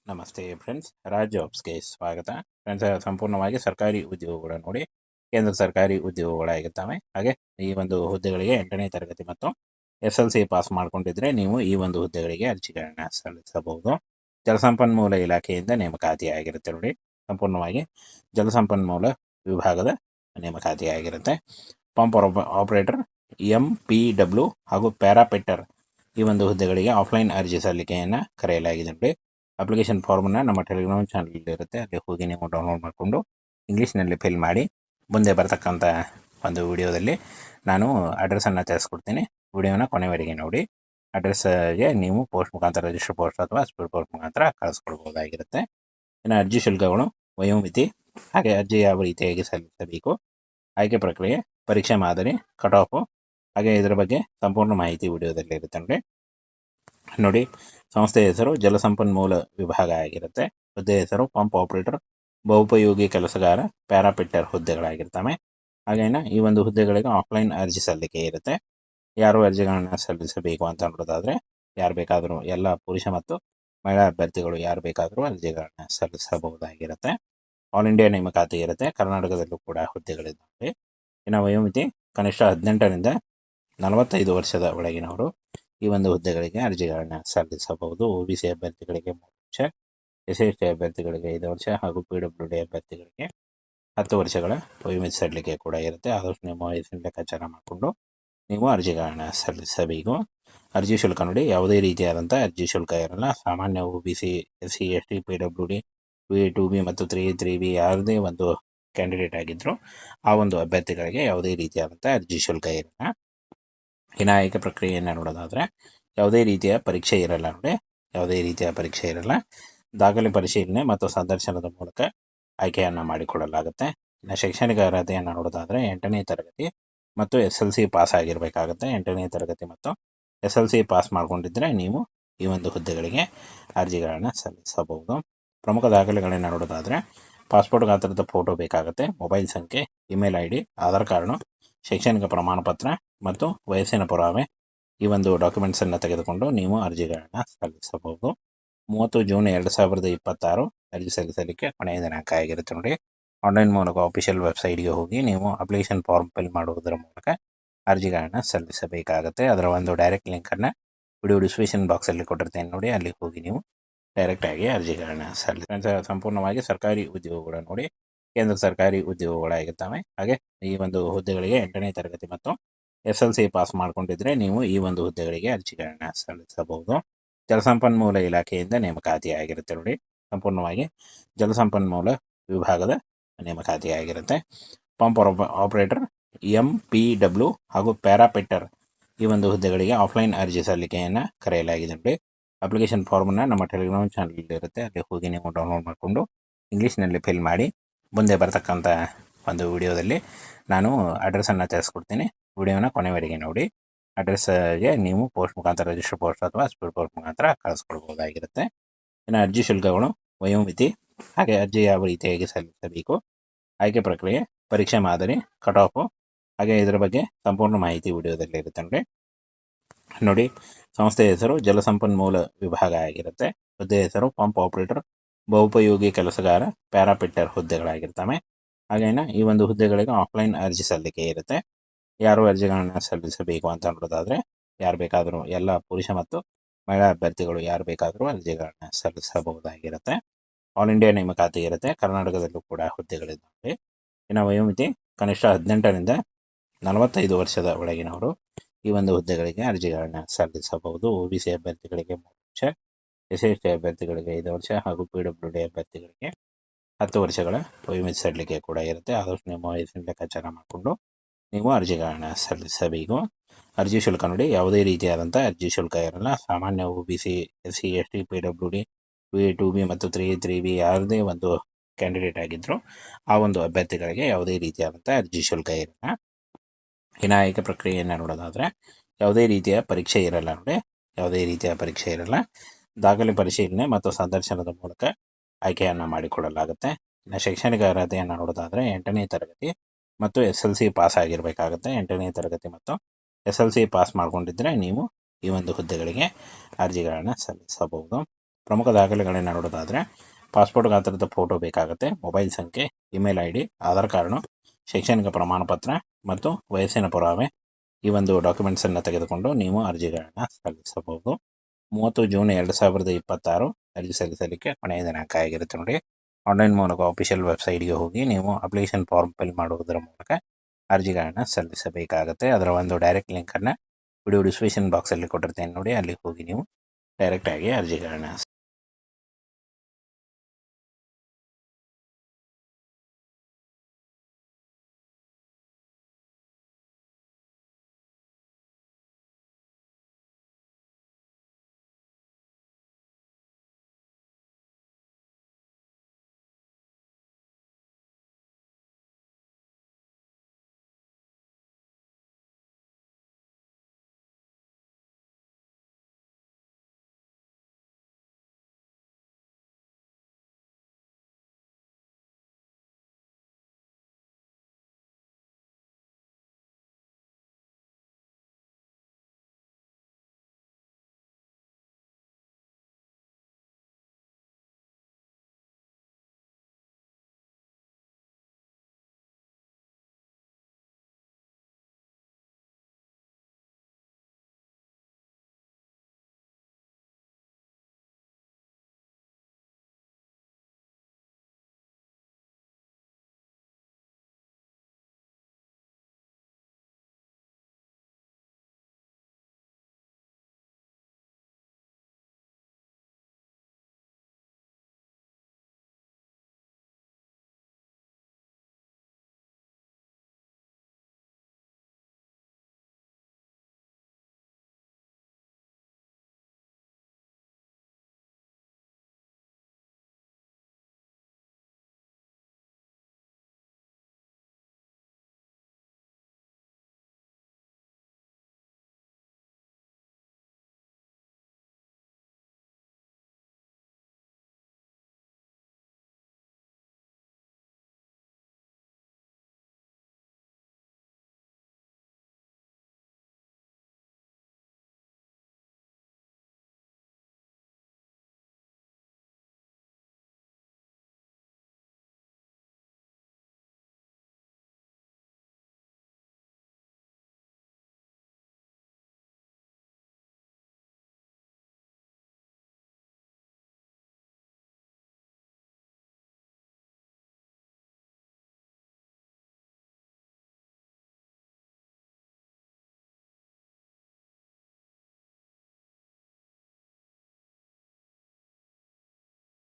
ನಮಸ್ತೆ ಫ್ರೆಂಡ್ಸ್, ರಾಜ್ ಜಾಬ್ಸ್ಗೆ ಸ್ವಾಗತ. ಫ್ರೆಂಡ್ಸ್, ಸಂಪೂರ್ಣವಾಗಿ ಸರ್ಕಾರಿ ಉದ್ಯೋಗಗಳು ನೋಡಿ, ಕೇಂದ್ರ ಸರ್ಕಾರಿ ಉದ್ಯೋಗಗಳಾಗಿರ್ತವೆ. ಹಾಗೆ ಈ ಒಂದು ಹುದ್ದೆಗಳಿಗೆ 8ನೇ ತರಗತಿ ಮತ್ತು SLC ಪಾಸ್ ಮಾಡ್ಕೊಂಡಿದ್ರೆ ನೀವು ಈ ಒಂದು ಹುದ್ದೆಗಳಿಗೆ ಅರ್ಜಿಗಳನ್ನ ಸಲ್ಲಿಸಬಹುದು. ಜಲಸಂಪನ್ಮೂಲ ಇಲಾಖೆಯಿಂದ ನೇಮಕಾತಿ ಆಗಿರುತ್ತೆ ನೋಡಿ. ಸಂಪೂರ್ಣವಾಗಿ ಜಲಸಂಪನ್ಮೂಲ ವಿಭಾಗದ ನೇಮಕಾತಿ ಆಗಿರುತ್ತೆ. ಪಂಪ್ ಆಪರೇಟರ್, MPW ಹಾಗೂ ಪ್ಯಾರಾಪೆಟ್ಟರ್ ಈ ಒಂದು ಹುದ್ದೆಗಳಿಗೆ ಆಫ್ಲೈನ್ ಅರ್ಜಿ ಸಲ್ಲಿಕೆಯನ್ನು ಕರೆಯಲಾಗಿದೆ ನೋಡಿ. ಅಪ್ಲಿಕೇಶನ್ ಫಾರ್ಮನ್ನು ನಮ್ಮ ಟೆಲಿಗ್ರಾಮ್ ಚಾನಲ್ ಇರುತ್ತೆ, ಅಲ್ಲಿ ಹೋಗಿ ನೀವು ಡೌನ್ಲೋಡ್ ಮಾಡಿಕೊಂಡು ಇಂಗ್ಲೀಷ್ನಲ್ಲಿ ಫಿಲ್ ಮಾಡಿ. ಮುಂದೆ ಬರ್ತಕ್ಕಂಥ ಒಂದು ವಿಡಿಯೋದಲ್ಲಿ ನಾನು ಅಡ್ರೆಸ್ಸನ್ನು ತಿಳಿಸ್ಕೊಡ್ತೀನಿ. ವಿಡಿಯೋನ ಕೊನೆವರೆಗೆ ನೋಡಿ. ಅಡ್ರೆಸ್ಗೆ ನೀವು ಪೋಸ್ಟ್ ಮುಖಾಂತರ, ರಿಜಿಸ್ಟರ್ ಪೋಸ್ಟ್ ಅಥವಾ ಸ್ಪೀಡ್ ಪೋಸ್ಟ್ ಮುಖಾಂತರ ಕಳಿಸ್ಕೊಡ್ಬೋದಾಗಿರುತ್ತೆ. ಇನ್ನು ಅರ್ಜಿ ಶುಲ್ಕಗಳು, ವಯೋಮಿತಿ, ಹಾಗೆ ಅರ್ಜಿ ಯಾವ ರೀತಿಯಾಗಿ ಸಲ್ಲಿಸಬೇಕು, ಆಯ್ಕೆ ಪ್ರಕ್ರಿಯೆ, ಪರೀಕ್ಷೆ ಮಾದರಿ, ಕಟ್ ಆಫು, ಹಾಗೆ ಇದರ ಬಗ್ಗೆ ಸಂಪೂರ್ಣ ಮಾಹಿತಿ ವಿಡಿಯೋದಲ್ಲಿ ಇರುತ್ತೆ ನೋಡಿ. ಸಂಸ್ಥೆಯ ಹೆಸರು ಜಲಸಂಪನ್ಮೂಲ ವಿಭಾಗ ಆಗಿರುತ್ತೆ. ಹುದ್ದೆ ಹೆಸರು ಪಂಪ್ ಆಪರೇಟರ್, ಬಹುಪಯೋಗಿ ಕೆಲಸಗಾರ, ಪ್ಯಾರಾಪಿಟ್ಟರ್ ಹುದ್ದೆಗಳಾಗಿರ್ತವೆ. ಹಾಗೇನ ಈ ಒಂದು ಹುದ್ದೆಗಳಿಗೆ ಆಫ್ಲೈನ್ ಅರ್ಜಿ ಸಲ್ಲಿಕೆ ಇರುತ್ತೆ. ಯಾರು ಅರ್ಜಿಗಳನ್ನು ಸಲ್ಲಿಸಬೇಕು ಅಂತ ನೋಡೋದಾದರೆ, ಯಾರು ಬೇಕಾದರೂ, ಎಲ್ಲ ಪುರುಷ ಮತ್ತು ಮಹಿಳಾ ಅಭ್ಯರ್ಥಿಗಳು ಯಾರು ಬೇಕಾದರೂ ಅರ್ಜಿಗಳನ್ನು ಸಲ್ಲಿಸಬಹುದಾಗಿರುತ್ತೆ. ಆಲ್ ಇಂಡಿಯಾ ನೇಮಕಾತಿ ಇರುತ್ತೆ. ಕರ್ನಾಟಕದಲ್ಲೂ ಕೂಡ ಹುದ್ದೆಗಳಿದ್ದಾವೆ. ಇನ್ನು ವಯೋಮಿತಿ ಕನಿಷ್ಠ 18ರಿಂದ 45 ವರ್ಷದ ಒಳಗಿನವರು ಈ ಒಂದು ಹುದ್ದೆಗಳಿಗೆ ಅರ್ಜಿಗಳನ್ನು ಸಲ್ಲಿಸಬಹುದು. OBC ಅಭ್ಯರ್ಥಿಗಳಿಗೆ 3 ವರ್ಷ, SC ಅಭ್ಯರ್ಥಿಗಳಿಗೆ 5 ವರ್ಷ ಹಾಗೂ PWD ಅಭ್ಯರ್ಥಿಗಳಿಗೆ 10 ವರ್ಷಗಳ ವಯೋಮಿತಿ ಸಲ್ಲಿಕೆ ಕೂಡ ಇರುತ್ತೆ. ಆದಷ್ಟು ನಿಮ್ಮ ವಯಸ್ಸಿನ ಲೆಕ್ಕಾಚಾರ ಮಾಡಿಕೊಂಡು ನೀವು ಅರ್ಜಿಗಳನ್ನು ಸಲ್ಲಿಸಬೇಕು. ಅರ್ಜಿ ಶುಲ್ಕ ನೋಡಿ, ಯಾವುದೇ ರೀತಿಯಾದಂಥ ಅರ್ಜಿ ಶುಲ್ಕ ಇರಲ್ಲ. ಸಾಮಾನ್ಯ OBC, SC, ST, PWD, 2B ಮತ್ತು 3B ಯಾವುದೇ ಒಂದು ಕ್ಯಾಂಡಿಡೇಟ್ ಆಗಿದ್ದರೂ ಆ ಒಂದು ಅಭ್ಯರ್ಥಿಗಳಿಗೆ ಯಾವುದೇ ರೀತಿಯಾದಂಥ ಅರ್ಜಿ ಶುಲ್ಕ ಇರಲ್ಲ. ಇನ್ನು ಆಯ್ಕೆ ಪ್ರಕ್ರಿಯೆಯನ್ನು ನೋಡೋದಾದರೆ, ಯಾವುದೇ ರೀತಿಯ ಪರೀಕ್ಷೆ ಇರಲ್ಲ ನೋಡಿ, ಯಾವುದೇ ರೀತಿಯ ಪರೀಕ್ಷೆ ಇರಲ್ಲ. ದಾಖಲೆ ಪರಿಶೀಲನೆ ಮತ್ತು ಸಂದರ್ಶನದ ಮೂಲಕ ಆಯ್ಕೆಯನ್ನು ಮಾಡಿಕೊಳ್ಳಲಾಗುತ್ತೆ. ಇನ್ನು ಶೈಕ್ಷಣಿಕ ಅರ್ಹತೆಯನ್ನು ನೋಡೋದಾದರೆ 8ನೇ ತರಗತಿ ಮತ್ತು SLC ಪಾಸ್ ಆಗಿರಬೇಕಾಗುತ್ತೆ. 8ನೇ ತರಗತಿ ಮತ್ತು SLC ಪಾಸ್ ಮಾಡಿಕೊಂಡಿದ್ದರೆ ನೀವು ಈ ಒಂದು ಹುದ್ದೆಗಳಿಗೆ ಅರ್ಜಿಗಳನ್ನು ಸಲ್ಲಿಸಬಹುದು. ಪ್ರಮುಖ ದಾಖಲೆಗಳನ್ನು ನೋಡೋದಾದರೆ, ಪಾಸ್ಪೋರ್ಟ್ ಗಾತ್ರದ ಫೋಟೋ ಬೇಕಾಗುತ್ತೆ, ಮೊಬೈಲ್ ಸಂಖ್ಯೆ, ಇಮೇಲ್ ID, ಆಧಾರ್ ಕಾರ್ಡು, ಶೈಕ್ಷಣಿಕ ಪ್ರಮಾಣ ಪತ್ರ ಮತ್ತು ವಯಸ್ಸಿನ ಪುರಾವೆ ಈ ಒಂದು ಡಾಕ್ಯುಮೆಂಟ್ಸನ್ನು ತೆಗೆದುಕೊಂಡು ನೀವು ಅರ್ಜಿಗಳನ್ನು ಸಲ್ಲಿಸಬಹುದು. 30 ಜೂನ್ 2026 ಅರ್ಜಿ ಸಲ್ಲಿಸಲಿಕ್ಕೆ ಕೊನೆಯ ದಿನಾಂಕ ಆಗಿರುತ್ತೆ ನೋಡಿ. ಆನ್ಲೈನ್ ಮೂಲಕ ಆಫಿಷಿಯಲ್ ವೆಬ್ಸೈಟ್ಗೆ ಹೋಗಿ ನೀವು ಅಪ್ಲಿಕೇಶನ್ ಫಾರ್ಮ್ ಫಿಲ್ ಮಾಡುವುದರ ಮೂಲಕ ಅರ್ಜಿಗಳನ್ನು ಸಲ್ಲಿಸಬೇಕಾಗುತ್ತೆ. ಅದರ ಒಂದು ಡೈರೆಕ್ಟ್ ಲಿಂಕನ್ನು ವಿಡಿಯೋ ಡಿಸ್ಕ್ರಿಪ್ಷನ್ ಬಾಕ್ಸಲ್ಲಿ ಕೊಟ್ಟಿರ್ತೇನೆ ನೋಡಿ, ಅಲ್ಲಿ ಹೋಗಿ ನೀವು ಡೈರೆಕ್ಟಾಗಿ ಅರ್ಜಿಗಳನ್ನು ಸಂಪೂರ್ಣವಾಗಿ ಸರ್ಕಾರಿ ಉದ್ಯೋಗಗಳು ನೋಡಿ, ಕೇಂದ್ರ ಸರ್ಕಾರಿ ಉದ್ಯೋಗಗಳಾಗಿರ್ತವೆ. ಹಾಗೆ ಈ ಒಂದು ಹುದ್ದೆಗಳಿಗೆ 8ನೇ ತರಗತಿ ಮತ್ತು SLC ಪಾಸ್ ಮಾಡಿಕೊಂಡಿದ್ರೆ ನೀವು ಈ ಒಂದು ಹುದ್ದೆಗಳಿಗೆ ಅರ್ಜಿಗಳನ್ನು ಸಲ್ಲಿಸಬಹುದು. ಜಲಸಂಪನ್ಮೂಲ ಇಲಾಖೆಯಿಂದ ನೇಮಕಾತಿ ಆಗಿರುತ್ತೆ ನೋಡಿ. ಸಂಪೂರ್ಣವಾಗಿ ಜಲಸಂಪನ್ಮೂಲ ವಿಭಾಗದ ನೇಮಕಾತಿ ಆಗಿರುತ್ತೆ. ಪಂಪ್ ಆಪರೇಟರ್, MPW ಹಾಗೂ ಪ್ಯಾರಾಪೆಟ್ಟರ್ ಈ ಒಂದು ಹುದ್ದೆಗಳಿಗೆ ಆಫ್ಲೈನ್ ಅರ್ಜಿ ಸಲ್ಲಿಕೆಯನ್ನು ಕರೆಯಲಾಗಿದೆ ನೋಡಿ. ಅಪ್ಲಿಕೇಶನ್ ಫಾರ್ಮನ್ನು ನಮ್ಮ ಟೆಲಿಗ್ರಾಮ್ ಚಾನಲ್ ಇರುತ್ತೆ, ಅಲ್ಲಿ ಹೋಗಿ ನೀವು ಡೌನ್ಲೋಡ್ ಮಾಡಿಕೊಂಡು ಇಂಗ್ಲೀಷ್ನಲ್ಲಿ ಫಿಲ್ ಮಾಡಿ. ಮುಂದೆ ಬರ್ತಕ್ಕಂಥ ಒಂದು ವಿಡಿಯೋದಲ್ಲಿ ನಾನು ಅಡ್ರೆಸ್ಸನ್ನು ತಿಳಿಸ್ಕೊಡ್ತೀನಿ. ವಿಡಿಯೋನ ಕೊನೆವರೆಗೆ ನೋಡಿ. ಅಡ್ರೆಸ್ಗೆ ನೀವು ಪೋಸ್ಟ್ ಮುಖಾಂತರ, ರಿಜಿಸ್ಟರ್ ಪೋಸ್ಟ್ ಅಥವಾ ಸ್ಪೀಡ್ ಪೋಸ್ಟ್ ಮುಖಾಂತರ ಕಳಿಸ್ಕೊಡ್ಬೋದಾಗಿರುತ್ತೆ. ಇನ್ನು ಅರ್ಜಿ ಶುಲ್ಕಗಳು, ವಯೋಮಿತಿ, ಹಾಗೆ ಅರ್ಜಿ ಯಾವ ರೀತಿಯಾಗಿ ಸಲ್ಲಿಸಬೇಕು, ಆಯ್ಕೆ ಪ್ರಕ್ರಿಯೆ, ಪರೀಕ್ಷೆ ಮಾದರಿ, ಕಟ್ ಆಫು, ಹಾಗೆ ಇದರ ಬಗ್ಗೆ ಸಂಪೂರ್ಣ ಮಾಹಿತಿ ವಿಡಿಯೋದಲ್ಲಿ ಇರುತ್ತೆ ನೋಡಿ. ಸಂಸ್ಥೆಯ ಹೆಸರು ಜಲಸಂಪನ್ಮೂಲ ವಿಭಾಗ ಆಗಿರುತ್ತೆ. ಹುದ್ದೆ ಹೆಸರು ಪಂಪ್ ಆಪರೇಟರ್, ಬಹುಪಯೋಗಿ ಕೆಲಸಗಾರ, ಪ್ಯಾರಾಪಿಟ್ಟರ್ ಹುದ್ದೆಗಳಾಗಿರ್ತವೆ. ಹಾಗೇನ ಈ ಒಂದು ಹುದ್ದೆಗಳಿಗೆ ಆಫ್ಲೈನ್ ಅರ್ಜಿ ಸಲ್ಲಿಕೆ ಇರುತ್ತೆ. ಯಾರು ಅರ್ಜಿಗಳನ್ನು ಸಲ್ಲಿಸಬೇಕು ಅಂತ ನೋಡೋದಾದರೆ, ಯಾರು ಬೇಕಾದರೂ, ಎಲ್ಲ ಪುರುಷ ಮತ್ತು ಮಹಿಳಾ ಅಭ್ಯರ್ಥಿಗಳು ಯಾರು ಬೇಕಾದರೂ ಅರ್ಜಿಗಳನ್ನು ಸಲ್ಲಿಸಬಹುದಾಗಿರುತ್ತೆ. ಆಲ್ ಇಂಡಿಯಾ ನೇಮಕಾತಿ ಇರುತ್ತೆ. ಕರ್ನಾಟಕದಲ್ಲೂ ಕೂಡ ಹುದ್ದೆಗಳಿದ್ದಾವೆ. ಇನ್ನು ವಯೋಮಿತಿ ಕನಿಷ್ಠ 18ರಿಂದ 45 ವರ್ಷದ ಒಳಗಿನವರು ಈ ಒಂದು ಹುದ್ದೆಗಳಿಗೆ ಅರ್ಜಿಗಳನ್ನು ಸಲ್ಲಿಸಬಹುದು. OBC ಅಭ್ಯರ್ಥಿಗಳಿಗೆ 3 ವರ್ಷ, SC ಅಭ್ಯರ್ಥಿಗಳಿಗೆ 5 ವರ್ಷ ಹಾಗೂ PWD ಅಭ್ಯರ್ಥಿಗಳಿಗೆ 10 ವರ್ಷಗಳ ವಯೋಮಿತಿ ಸಲ್ಲಿಕೆ ಕೂಡ ಇರುತ್ತೆ. ಆದಷ್ಟು ನಿಮ್ಮ ವಯಸ್ಸಿನ ಲೆಕ್ಕಾಚಾರ ಮಾಡಿಕೊಂಡು ನೀವು ಅರ್ಜಿಗಳನ್ನು ಸಲ್ಲಿಸಬೇಕು. ಅರ್ಜಿ ಶುಲ್ಕ ನೋಡಿ, ಯಾವುದೇ ರೀತಿಯಾದಂಥ ಅರ್ಜಿ ಶುಲ್ಕ ಇರಲ್ಲ. ಸಾಮಾನ್ಯ OBC, SC, ST, PWD, 2B ಮತ್ತು 3B ಯಾವುದೇ ಒಂದು ಕ್ಯಾಂಡಿಡೇಟ್ ಆಗಿದ್ದರೂ ಆ ಒಂದು ಅಭ್ಯರ್ಥಿಗಳಿಗೆ ಯಾವುದೇ ರೀತಿಯಾದಂಥ ಅರ್ಜಿ ಶುಲ್ಕ ಇರಲ್ಲ. ಇನ್ನು ಆಯ್ಕೆ ಪ್ರಕ್ರಿಯೆಯನ್ನು ನೋಡೋದಾದರೆ, ಯಾವುದೇ ರೀತಿಯ ಪರೀಕ್ಷೆ ಇರಲ್ಲ ನೋಡಿ, ಯಾವುದೇ ರೀತಿಯ ಪರೀಕ್ಷೆ ಇರಲ್ಲ. ದಾಖಲೆ ಪರಿಶೀಲನೆ ಮತ್ತು ಸಂದರ್ಶನದ ಮೂಲಕ ಆಯ್ಕೆಯನ್ನು ಮಾಡಿಕೊಳ್ಳಲಾಗುತ್ತೆ. ಇನ್ನು ಶೈಕ್ಷಣಿಕ ಅರ್ಹತೆಯನ್ನು ನೋಡೋದಾದರೆ 8ನೇ ತರಗತಿ ಮತ್ತು SLC ಪಾಸ್ ಆಗಿರಬೇಕಾಗುತ್ತೆ. 8ನೇ ತರಗತಿ ಮತ್ತು SLC ಪಾಸ್ ಮಾಡಿಕೊಂಡಿದ್ದರೆ ನೀವು ಈ ಒಂದು ಹುದ್ದೆಗಳಿಗೆ ಅರ್ಜಿಗಳನ್ನು ಸಲ್ಲಿಸಬಹುದು. ಪ್ರಮುಖ ದಾಖಲೆಗಳನ್ನು ನೋಡೋದಾದರೆ ಪಾಸ್ಪೋರ್ಟ್ ಗಾತ್ರದ ಫೋಟೋ ಬೇಕಾಗುತ್ತೆ, ಮೊಬೈಲ್ ಸಂಖ್ಯೆ, ಇಮೇಲ್ ID, ಆಧಾರ್ ಕಾರ್ಡು, ಶೈಕ್ಷಣಿಕ ಪ್ರಮಾಣ ಪತ್ರ ಮತ್ತು ವಯಸ್ಸಿನ ಪುರಾವೆ ಈ ಒಂದು ಡಾಕ್ಯುಮೆಂಟ್ಸನ್ನು ತೆಗೆದುಕೊಂಡು ನೀವು ಅರ್ಜಿಗಳನ್ನು ಸಲ್ಲಿಸಬಹುದು. 30 ಜೂನ್ 2026 ಅರ್ಜಿ ಸಲ್ಲಿಸಲಿಕ್ಕೆ ಕೊನೆಯ ದಿನಾಂಕ ಆಗಿರುತ್ತೆ ನೋಡಿ. ಆನ್ಲೈನ್ ಮೂಲಕ ಅಫಿಷಿಯಲ್ ವೆಬ್ಸೈಟ್ಗೆ ಹೋಗಿ ನೀವು ಅಪ್ಲಿಕೇಶನ್ ಫಾರ್ಮ್ ಫಿಲ್ ಮಾಡುವುದರ ಮೂಲಕ ಅರ್ಜಿಗಳನ್ನು ಸಲ್ಲಿಸಬೇಕಾಗುತ್ತೆ. ಅದರ ಒಂದು ಡೈರೆಕ್ಟ್ ಲಿಂಕನ್ನು ವಿಡಿಯೋ ಡಿಸ್ಕ್ರಿಪ್ಷನ್ ಬಾಕ್ಸಲ್ಲಿ ಕೊಟ್ಟಿರ್ತೇನೆ ನೋಡಿ, ಅಲ್ಲಿ ಹೋಗಿ ನೀವು ಡೈರೆಕ್ಟಾಗಿ ಅರ್ಜಿಗಳನ್ನ